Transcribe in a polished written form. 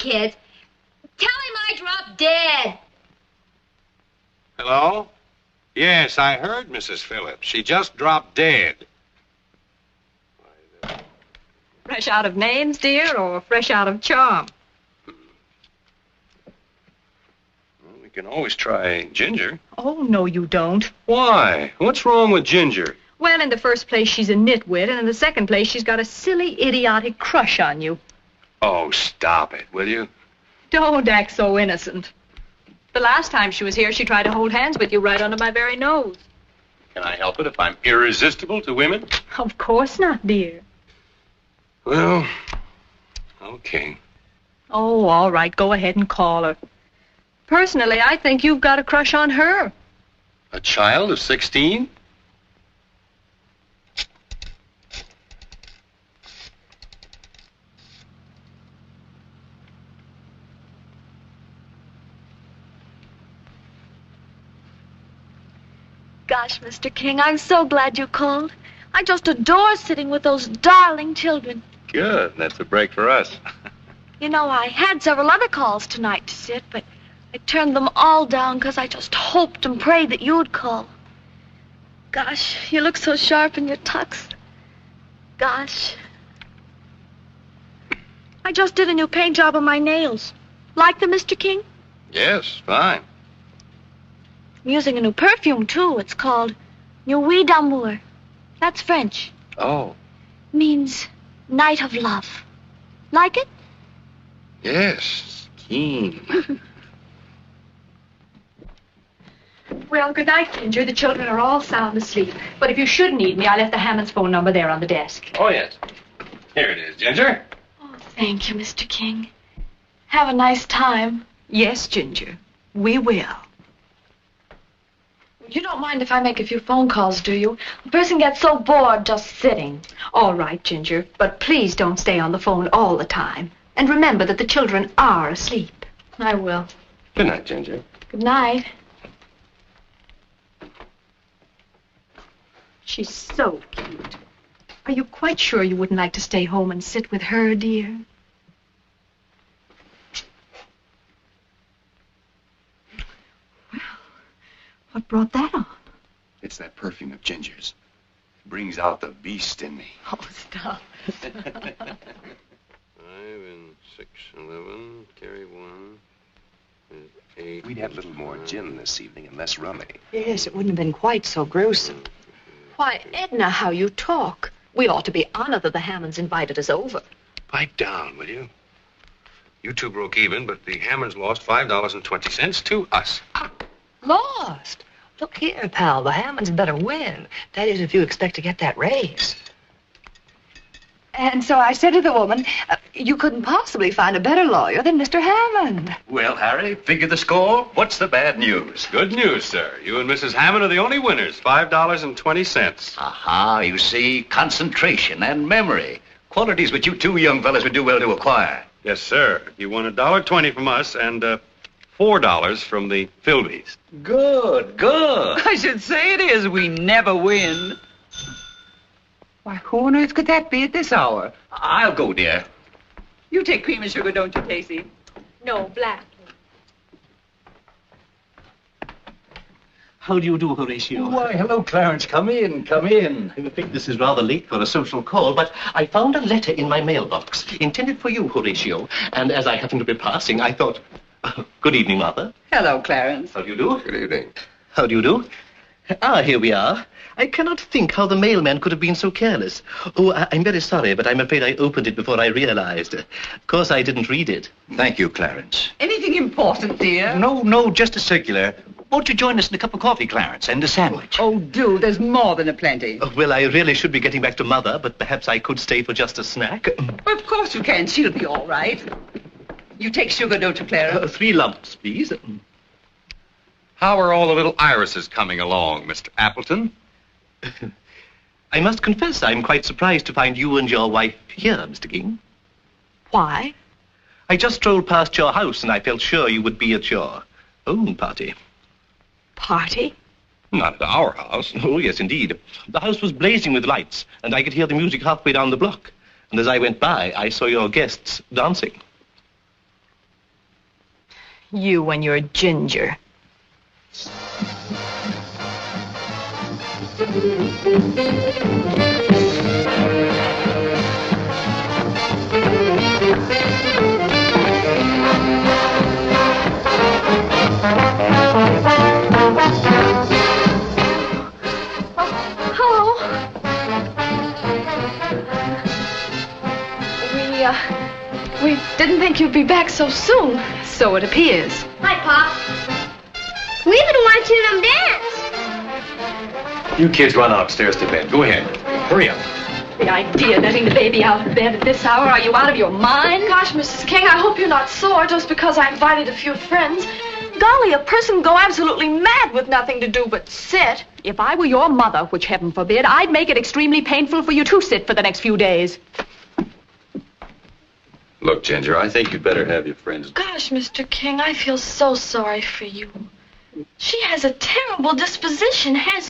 kids. Tell him I dropped dead. Hello? Yes, I heard Mrs. Phillips. She just dropped dead. Fresh out of names, dear, or fresh out of charm? Well, we can always try Ginger. Oh, no, you don't. Why? What's wrong with Ginger? Well, in the first place, she's a nitwit, and in the second place, she's got a silly, idiotic crush on you. Oh, stop it, will you? Don't act so innocent. The last time she was here, she tried to hold hands with you right under my very nose. Can I help it if I'm irresistible to women? Of course not, dear. Well, okay. Oh, all right, go ahead and call her. Personally, I think you've got a crush on her. A child of 16? Gosh, Mr. King, I'm so glad you called. I just adore sitting with those darling children. Good. That's a break for us. You know, I had several other calls tonight to sit, but I turned them all down because I just hoped and prayed that you'd call. Gosh, you look so sharp in your tux. Gosh. I just did a new paint job on my nails. Like them, Mr. King? Yes, fine. I'm using a new perfume, too. It's called Nuit d'Amour. That's French. Oh. Means night of love. Like it? Yes, keen. Well, good night, Ginger. The children are all sound asleep. But if you should need me, I left the Hammonds' phone number there on the desk. Oh, yes. Here it is, Ginger. Oh, thank you, Mr. King. Have a nice time. Yes, Ginger, we will. You don't mind if I make a few phone calls, do you? A person gets so bored just sitting. All right, Ginger, but please don't stay on the phone all the time. And remember that the children are asleep. I will. Good night, Ginger. Good night. She's so cute. Are you quite sure you wouldn't like to stay home and sit with her, dear? Well, what brought that on? It's that perfume of Ginger's. Brings out the beast in me. Oh, stop. 5 and 6, 11. Carry 1. 8. We'd have a little more gin this evening and less rummy. Yes, it wouldn't have been quite so gruesome. Why, Edna, how you talk. We ought to be honored that the Hammonds invited us over. Pipe down, will you? You two broke even, but the Hammonds lost $5.20 to us. Lost? Look here, pal, the Hammonds better win. That is, if you expect to get that raise. And so I said to the woman, you couldn't possibly find a better lawyer than Mr. Hammond. Well, Harry, figure the score. What's the bad news? Good news, sir. You and Mrs. Hammond are the only winners. $5.20. Aha, you see, concentration and memory. Qualities which you two young fellas would do well to acquire. Yes, sir. You won $1.20 from us and $4 from the Philbys. Good, good. I should say it is. We never win. Why, who on earth could that be at this hour? I'll go, dear. You take cream and sugar, don't you, Casey? No, black. How do you do, Horatio? Why, hello, Clarence. Come in, come in. I think this is rather late for a social call, but I found a letter in my mailbox, intended for you, Horatio. And as I happened to be passing, I thought, good evening, Mother. Hello, Clarence. How do you do? Good evening. How do you do? Ah, here we are. I cannot think how the mailman could have been so careless. Oh, I'm very sorry, but I'm afraid I opened it before I realized. Of course, I didn't read it. Thank you, Clarence. Anything important, dear? No, just a circular. Won't you join us in a cup of coffee, Clarence, and a sandwich? Oh, do. There's more than a plenty. Oh, well, I really should be getting back to Mother, but perhaps I could stay for just a snack. Of course you can. She'll be all right. You take sugar, don't you, Clarence? 3 lumps, please. How are all the little irises coming along, Mr. Appleton? I must confess I'm quite surprised to find you and your wife here, Mr. King. Why? I just strolled past your house and I felt sure you would be at your own party. Party? Not at our house. Oh, yes, indeed. The house was blazing with lights and I could hear the music halfway down the block. And as I went by, I saw your guests dancing. You and your ginger. Hello. We didn't think you'd be back so soon. So it appears. Hi, Pop. We've been watching them dance. You kids run upstairs to bed. Go ahead. Hurry up. The idea of letting the baby out of bed at this hour. Are you out of your mind? Gosh, Mrs. King, I hope you're not sore just because I invited a few friends. Golly, a person can go absolutely mad with nothing to do but sit. If I were your mother, which heaven forbid, I'd make it extremely painful for you to sit for the next few days. Look, Ginger, I think you'd better have your friends. Gosh, Mr. King, I feel so sorry for you. She has a terrible disposition, hasn't she?